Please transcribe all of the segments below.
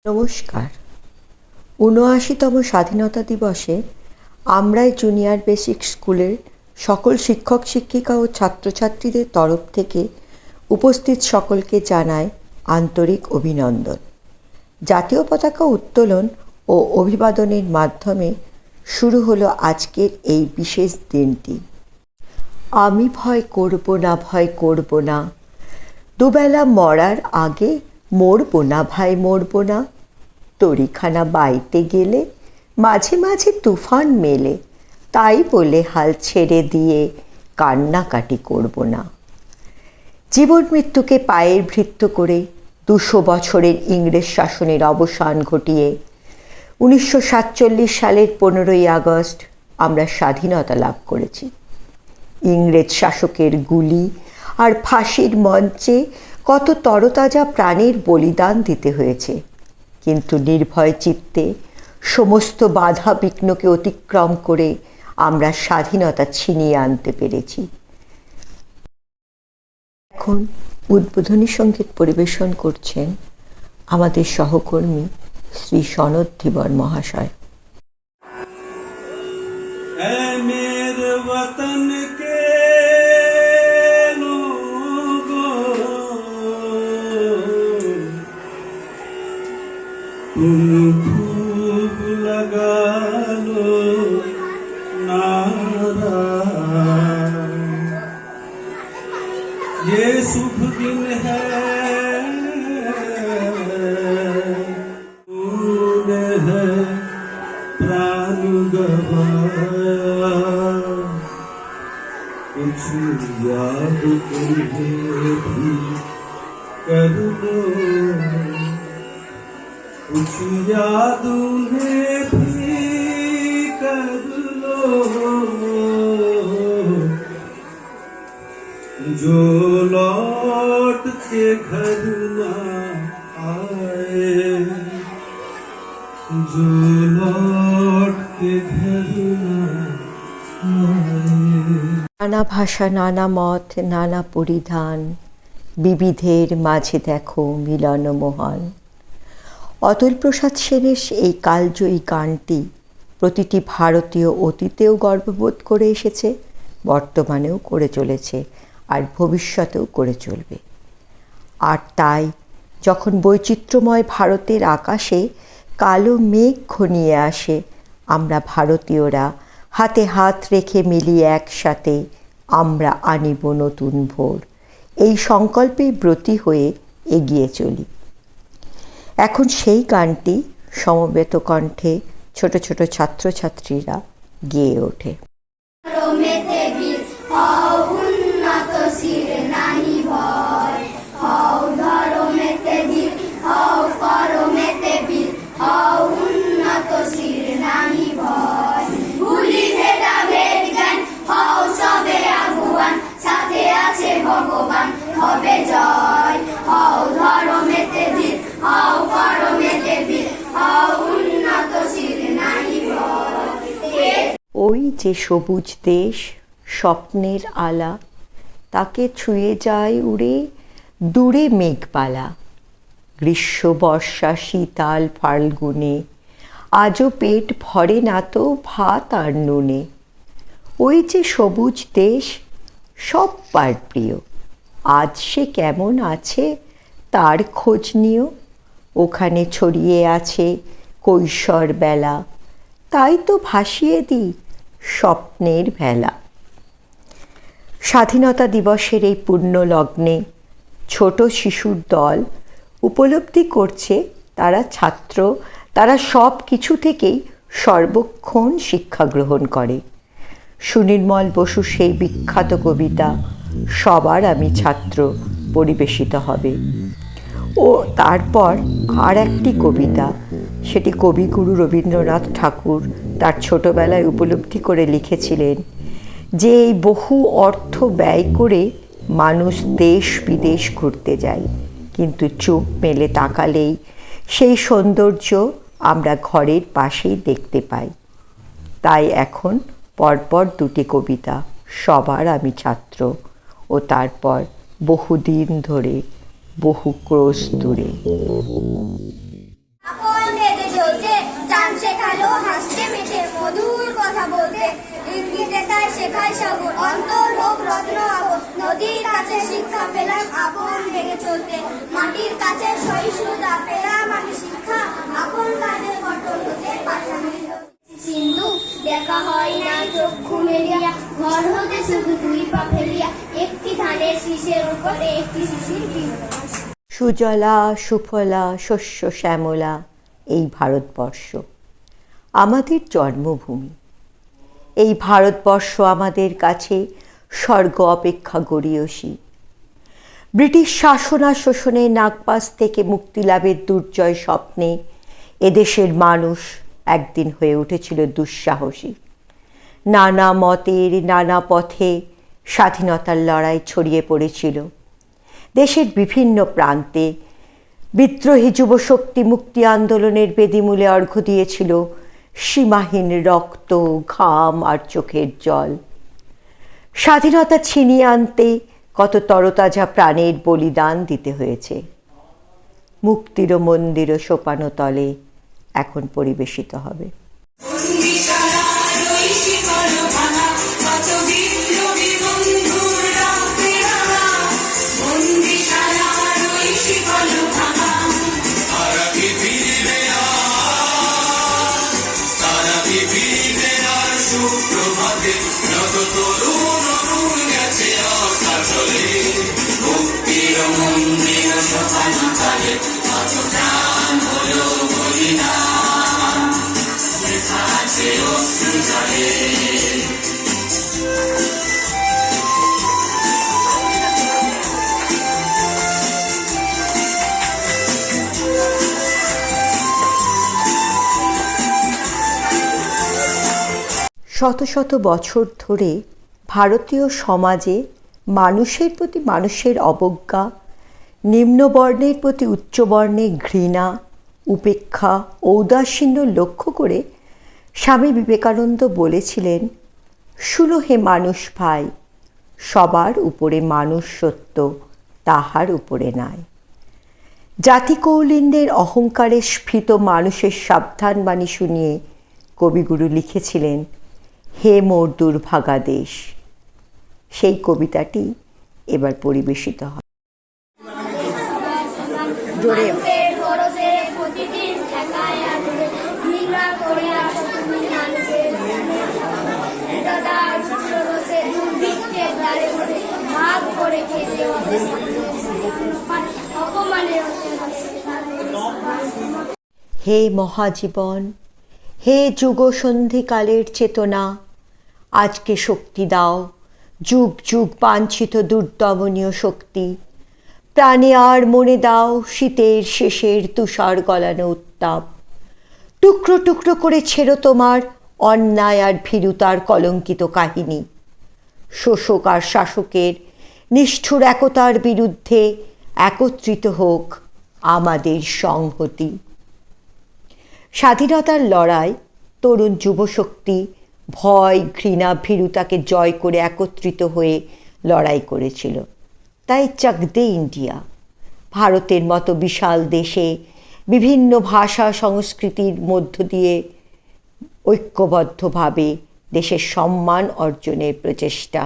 নমস্কার। ৭৯তম স্বাধীনতা দিবসে আমরাই জুনিয়র বেসিক স্কুলের সকল শিক্ষক শিক্ষিকা ও ছাত্রছাত্রীদের তরফ থেকে উপস্থিত সকলকে জানাই আন্তরিক অভিনন্দন। জাতীয় পতাকা উত্তোলন ও অভিবাদনের মাধ্যমে শুরু হলো আজকের এই বিশেষ দিনটি। আমি ভয় করব না, ভয় করব না, দুবেলা মরার আগে মরব না ভাই, মরব না। তরিখানা বাইতে গেলে মাঝে মাঝে তুফান মেলে, তাই বলে হাল ছেড়ে দিয়ে কান্নাকাটি করব না। জীবন মৃত্যুকে পায়ের ভৃত্য করে ২০০ বছরের ইংরেজ শাসনের অবসান ঘটিয়ে ১৯৪৭ সালের ১৫ই আগস্ট আমরা স্বাধীনতা লাভ করেছি। ইংরেজ শাসকের গুলি আর ফাঁসির মঞ্চে কত তরতাজা প্রাণের বলিদান দিতে হয়েছে, কিন্তু নির্ভয় চিত্তে সমস্ত বাধা বিঘ্নকে অতিক্রম করে আমরা স্বাধীনতা ছিনিয়ে আনতে পেরেছি। এখন উদ্বোধনী সঙ্গীত পরিবেশন করছেন আমাদের সহকর্মী শ্রী সনদ ধীবর মহাশয়। खूब लगा लो नारा, ये शुभ दिन है, तूने है प्राण गवाया, कुछ याद तुम्हें भी कर लो, कुछ याद उन्हें भी कर लो, जो लौट के घर ना आए, जो लौट के घर ना आए। নানা ভাষা, নানা মত, নানা পরিধান, বিবিধের মাঝে দেখো মিলন মোহন। অতুল প্রসাদ সেনের এই কালজয়ী গানটি প্রতিটি ভারতীয় অতীতেও গর্ববোধ করে এসেছে, বর্তমানেও করে চলেছে, আর ভবিষ্যতেও করে চলবে। আর তাই যখন বৈচিত্র্যময় ভারতের আকাশে কালো মেঘ ঘনিয়ে আসে, আমরা ভারতীয়রা হাতে হাত রেখে মিলিয়ে একসাথে আমরা আনিব নতুন ভোর, এই সংকল্পেই ব্রতী হয়ে এগিয়ে চলি। এখন সেই গানটি সমবেত কণ্ঠে ছোট ছোট ছাত্রছাত্রীরা গেয়ে ওঠে। ভগবান হবে জয়, হও ধর্মেতে ধীর, হও করমেতে বীর, হও উন্নত শির নাহি ভয়। ওই যে সবুজ দেশ স্বপ্নের আলা, তাকে ছুঁয়ে যায় উড়ে দূরে মেঘপালা। গ্রীষ্ম বর্ষা শীতাল ফাল্গুনে আজও পেট ভরে না তো ভাত আর নুনে। ওই যে সবুজ দেশ সব্বার প্রিয়, আজ সে কেমন আছে তার খোঁজ নিও। ওখানে ছড়িয়ে আছে কৈশোর বেলা, তাই তো ভাসিয়ে দিই স্বপ্নের ভেলা। স্বাধীনতা দিবসের এই পুণ্য লগ্নে ছোট শিশুর দল উপলব্ধি করছে তারা ছাত্র, তারা সব কিছু থেকেই সর্বক্ষণ শিক্ষা গ্রহণ করে। সুনির্মল বসু সেই বিখ্যাত কবিতা সবার আমি ছাত্র পরিবেশিত হবে, ও তারপর আর একটি কবিতা, সেটি কবিগুরু রবীন্দ্রনাথ ঠাকুর তার ছোটবেলায় উপলব্ধি করে লিখেছিলেন যে এই বহু অর্থ ব্যয় করে মানুষ দেশ বিদেশ ঘুরতে যায়, কিন্তু চোখ মেলে তাকালেই সেই সৌন্দর্য আমরা ঘরের পাশেই দেখতে পাই। তাই এখন পরপর দুটি কবিতা, সবার আমি ছাত্র ও তারপর বহুদিন ধরে বহু ক্রোশ দূরে। হাসতে মেতে মধুর কথা বলতে, ইঙ্গিতে তাই শেখায় সাগর, অন্তর হোক রত্ন আগর। নদীর কাছে শিক্ষা পেলাম আপন ভেঙে চলতে, মাটির কাছে সহিষ্ণুতা পেলাম আমি শিক্ষা, আপন কাজে পটল হতে পাঠামিল সিন্ধু। দেখা হয় না চক্ষু মেলিয়া, ঘর হতে শুধু দুই পা ফেলিয়া, একটি ধানের শীষের উপরে একটি শিশির বিন্দু। সুজলা সুফলা শস্য শ্যামলা এই ভারতবর্ষ আমাদের জন্মভূমি। এই ভারতবর্ষ আমাদের কাছে স্বর্গ অপেক্ষা গরীয়সী। ব্রিটিশ শাসনা শোষণে নাগপাশ থেকে মুক্তি লাভের দুর্জয় স্বপ্নে এদেশের মানুষ একদিন হয়ে উঠেছিল দুঃসাহসী। নানা মতের নানা পথে স্বাধীনতার লড়াই ছড়িয়ে পড়েছিল। দেশের বিভিন্ন প্রান্তে বিদ্রোহী যুবশক্তি মুক্তি আন্দোলনের বেদিমূলে অর্ঘ্য দিয়েছিল সীমাহীন রক্ত, ঘাম আর চোখের জল। স্বাধীনতা ছিনিয়ে আনতে কত তরতাজা প্রাণের বলিদান দিতে হয়েছে। মুক্তির মন্দির সোপানো তলে এখন পরিবেশিত হবে। শত শত বছর ধরে ভারতীয় সমাজে মানুষের প্রতি মানুষের অবজ্ঞা, নিম্নবর্ণের প্রতি উচ্চবর্ণের ঘৃণা, উপেক্ষা, ঔদাসীন্য লক্ষ্য করে স্বামী বিবেকানন্দ বলেছিলেন, শুনো হে মানুষ ভাই, সবার উপরে মানুষ সত্য, তাহার উপরে নাই। জাতি কৌলিন্যের অহংকারে স্ফীত মানুষের সাবধানবাণী শুনিয়ে কবিগুরু লিখেছিলেন, হে মোর দুর্ভাগা দেশ। সেই কবিতাটি এবার পরিবেশিত হয়। জোরে হে মহাজীবন, হে যুগসন্ধিকালের চেতনা, আজকে শক্তি দাও, যুগ যুগ বাঞ্ছিত দুর্দমনীয় শক্তি। প্রাণে আর মনে দাও শীতের শেষের তুষার গলানো উত্তাপ। টুকরো টুকরো করে ছেড়ো তোমার অন্যায় আর ভীরুতার কলঙ্কিত কাহিনী। শোষক আর শাসকের নিষ্ঠুর একতার বিরুদ্ধে একত্রিত হোক আমাদের সংহতি। স্বাধীনতার লড়াই তরুণ যুবশক্তি ভয়, ঘৃণা, ভীরুতাকে জয় করে একত্রিত হয়ে লড়াই করেছিল। তাই চাক দে ইন্ডিয়া। ভারতের মতো বিশাল দেশে বিভিন্ন ভাষা সংস্কৃতির মধ্য দিয়ে ঐক্যবদ্ধভাবে দেশের সম্মান অর্জনের প্রচেষ্টা।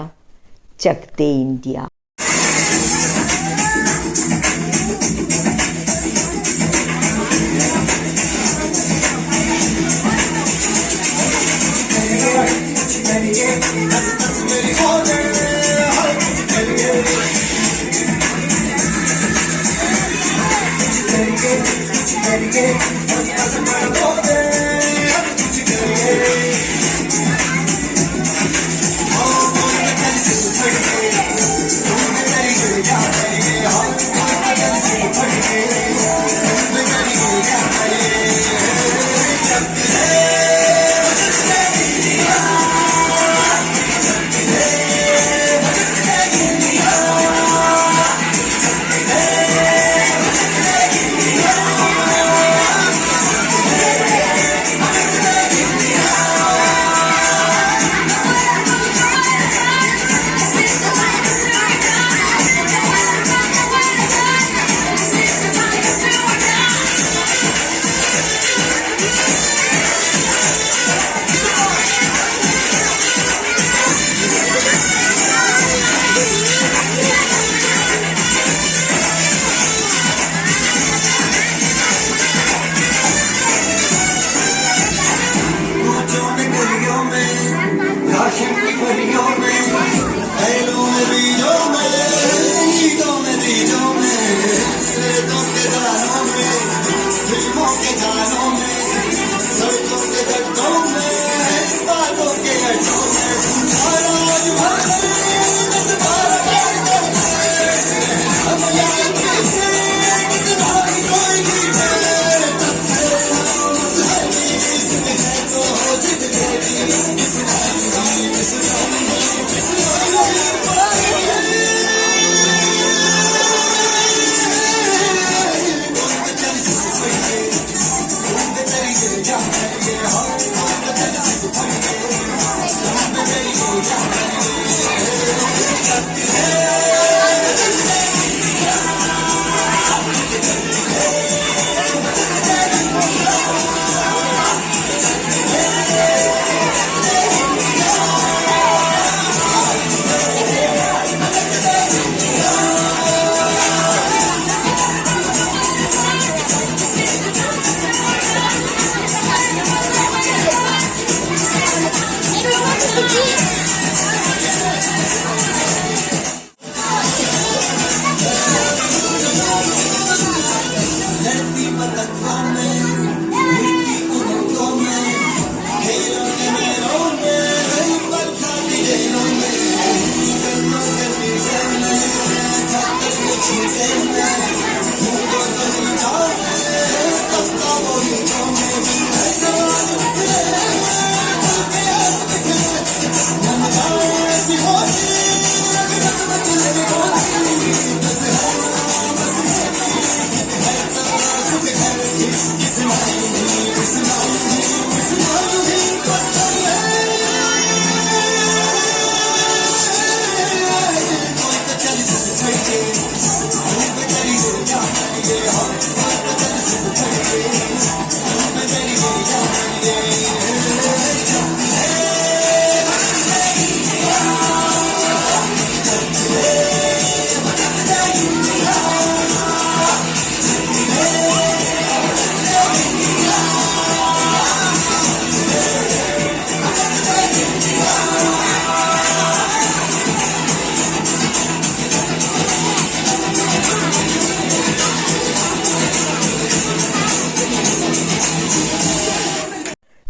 চাক দে ইন্ডিয়া।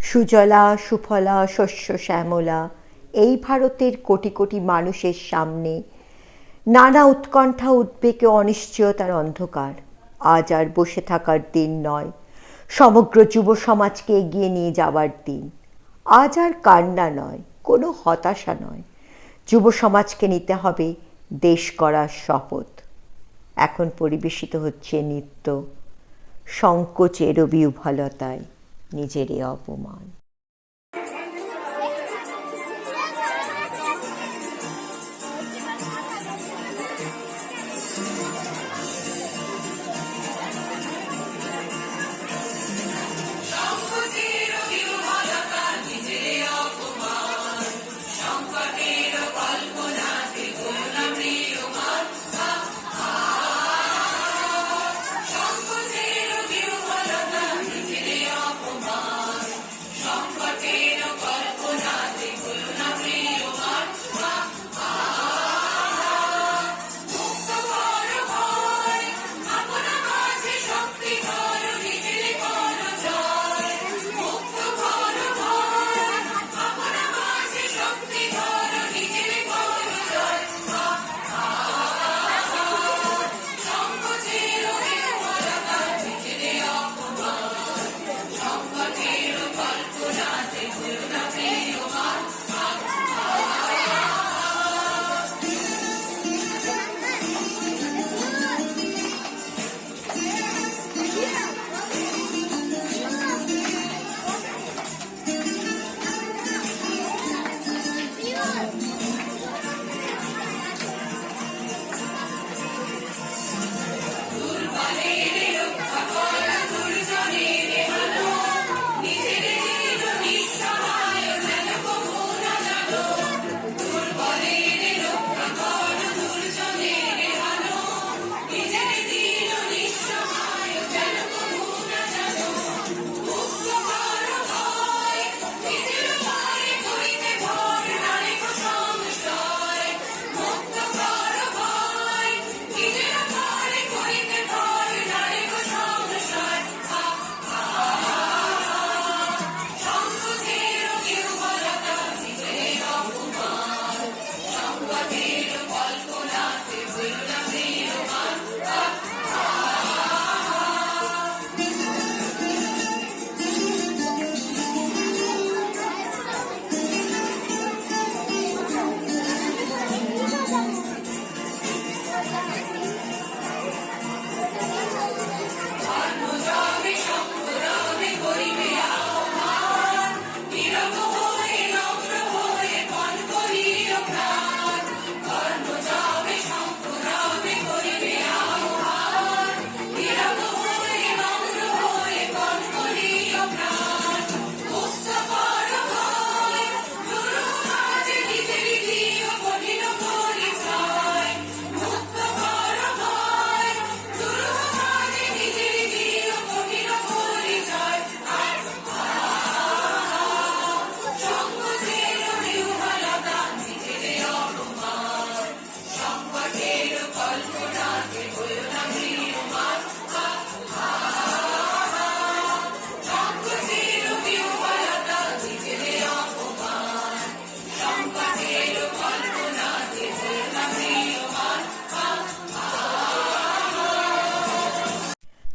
সুজলা সুফলা শস্য শ্যামলা এই ভারতের কোটি কোটি মানুষের সামনে নানা উৎকণ্ঠা উদ্বেগ ও অনিশ্চয়তার অন্ধকার আজ আর বসে থাকার দিন নয়, সমগ্র যুব সমাজকে এগিয়ে নিয়ে যাওয়ার দিন। আজ আর কান্না নয়, কোনো হতাশা নয়, যুব সমাজকে নিতে হবে দেশ গড়ার শপথ। এখন পরিবেশিত হচ্ছে নৃত্য সংকোচের বিহ্বলতায় নিজেরই অপমান।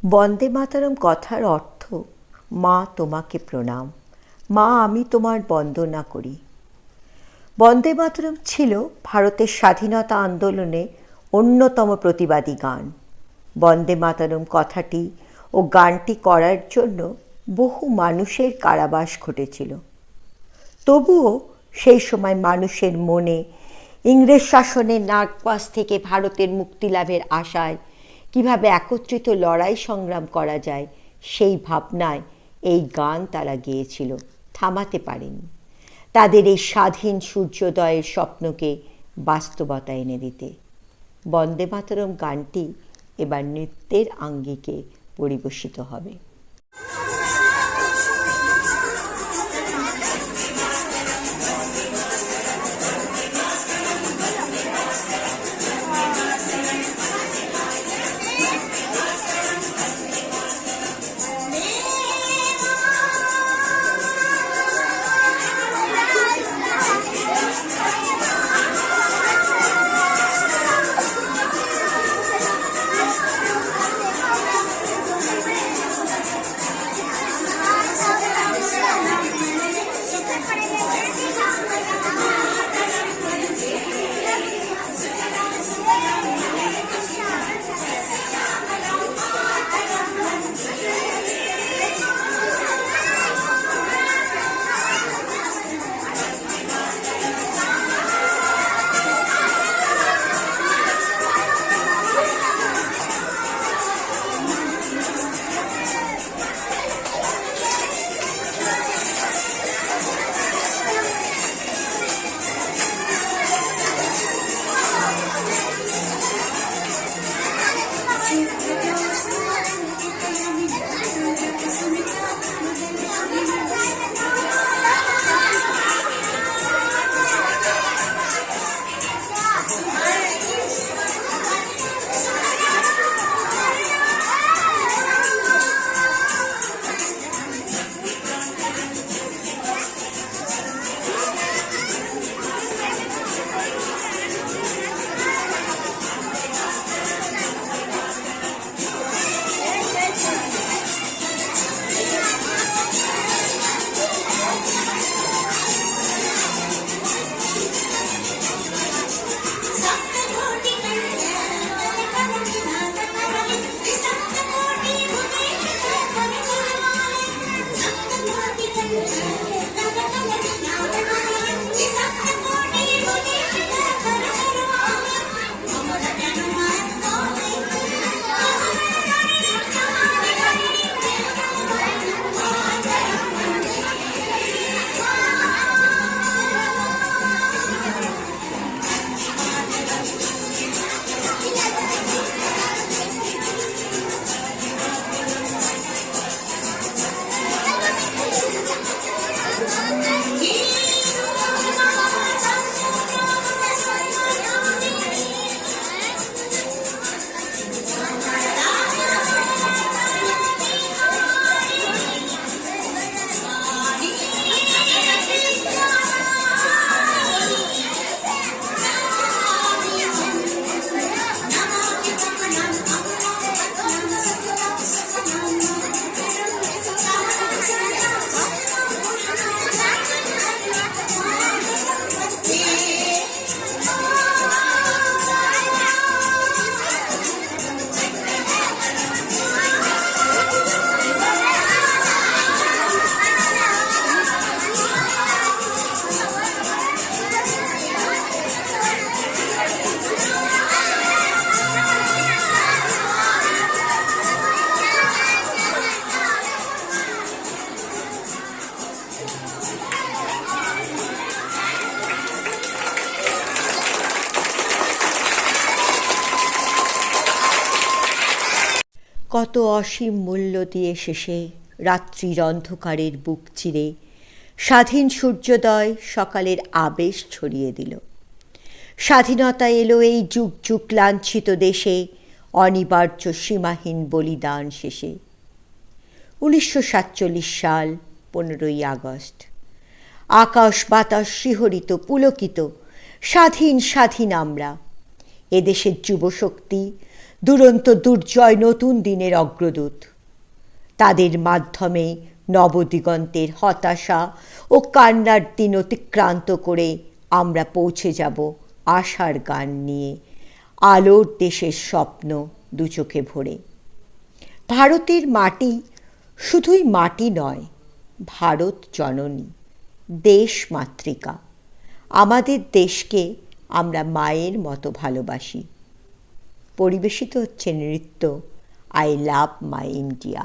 বন্দে মাতরম কথার অর্থ মা তোমাকে প্রণাম, মা আমি তোমার বন্দনা করি। বন্দে মাতরম ছিল ভারতের স্বাধীনতা আন্দোলনে অন্যতম প্রতিবাদী গান। বন্দে মাতরম কথাটি ও গানটি করার জন্য বহু মানুষের কারাবাস ঘটেছিল। তবুও সেই সময় মানুষের মনে ইংরেজ শাসনের নাগপাশ থেকে ভারতের মুক্তিলাভের আশায় কিভাবে একত্রিত লড়াই সংগ্রাম করা যায় সেই ভাবনায় এই গান তারা গেয়েছিল, থামাতে পারেনি তাদের এই স্বাধীন সূর্যোদয়ের স্বপ্নকে বাস্তবতা এনে দিতে। বন্দে মাতরম গানটি এবার নৃত্যের আঙ্গিকে পরিবেশিত হবে। কত অসীম মূল্য দিয়ে শেষে রাত্রির অন্ধকারের বুক চিরে স্বাধীন সূর্যোদয় সকালের আবেশ ছড়িয়ে দিল। স্বাধীনতা এলো এই যুগ যুগ লাঞ্ছিত দেশে, অনিবার্য সীমাহীন বলিদান শেষে। 1947 সাল 15ই আগস্ট। আকাশ বাতাস শিহরিত পুলকিত, স্বাধীন স্বাধীন আমরা। এদেশের যুবশক্তি দুরন্ত দুর্জয় নতুন দিনের অগ্রদূত। তাদের মাধ্যমে নবদিগন্তের হতাশা ও কান্নার দিন অতিক্রান্ত করে আমরা পৌঁছে যাব আশার গান নিয়ে, আলোর দেশের স্বপ্ন দুচোখে ভরে। ভারতের মাটি শুধুই মাটি নয়, ভারত জননী, দেশ মাতৃকা। আমাদের দেশকে আমরা মায়ের মতো ভালোবাসি। পরিবেশিত হচ্ছে নৃত্য আই লাভ মাই ইন্ডিয়া।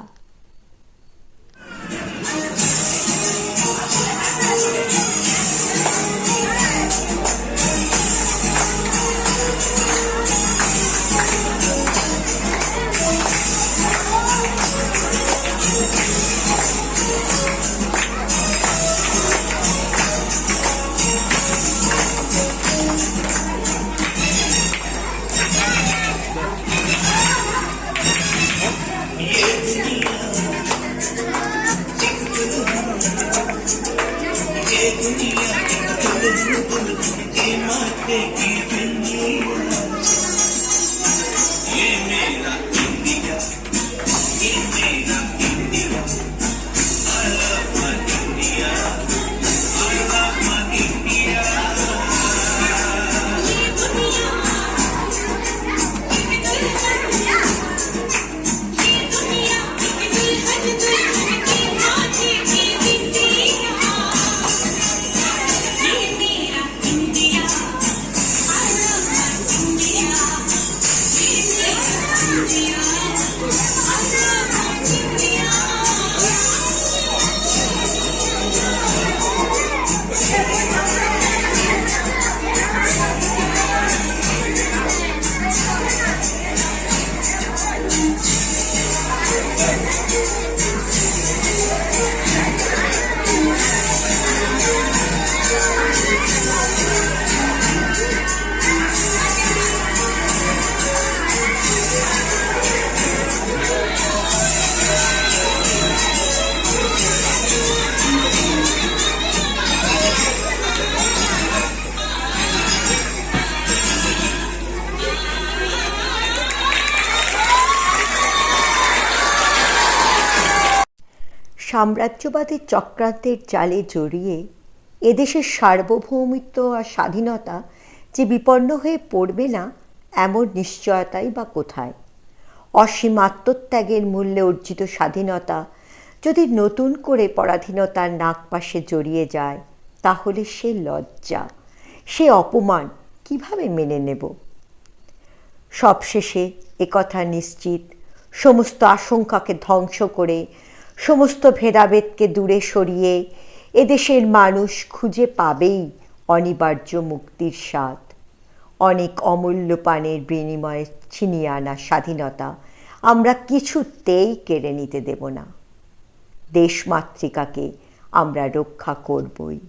সাম্রাজ্যবাদের চক্রান্তের জালে জড়িয়ে এদেশের সার্বভৌমিত্ব আর স্বাধীনতা যে বিপন্ন হয়ে পড়বে না, এমন নিশ্চয়তাই বা কোথায়? অসীম আত্মত্যাগের মূল্যে অর্জিত স্বাধীনতা যদি নতুন করে পরাধীনতার নাগপাশে জড়িয়ে যায়, তাহলে সে লজ্জা, সে অপমান কিভাবে মেনে নেব? সবশেষে একথা নিশ্চিত, সমস্ত আশঙ্কাকে ধ্বংস করে, সমস্ত ভেদাভেদকে দূরে সরিয়ে এদেশের মানুষ খুঁজে পাবেই অনিবার্য মুক্তির স্বাদ। অনেক অমূল্য পানের বিনিময়ে ছিনিয়ে আনা স্বাধীনতা আমরা কিছুতেই কেড়ে নিতে দেব না। দেশমাতৃকাকে আমরা রক্ষা করবই।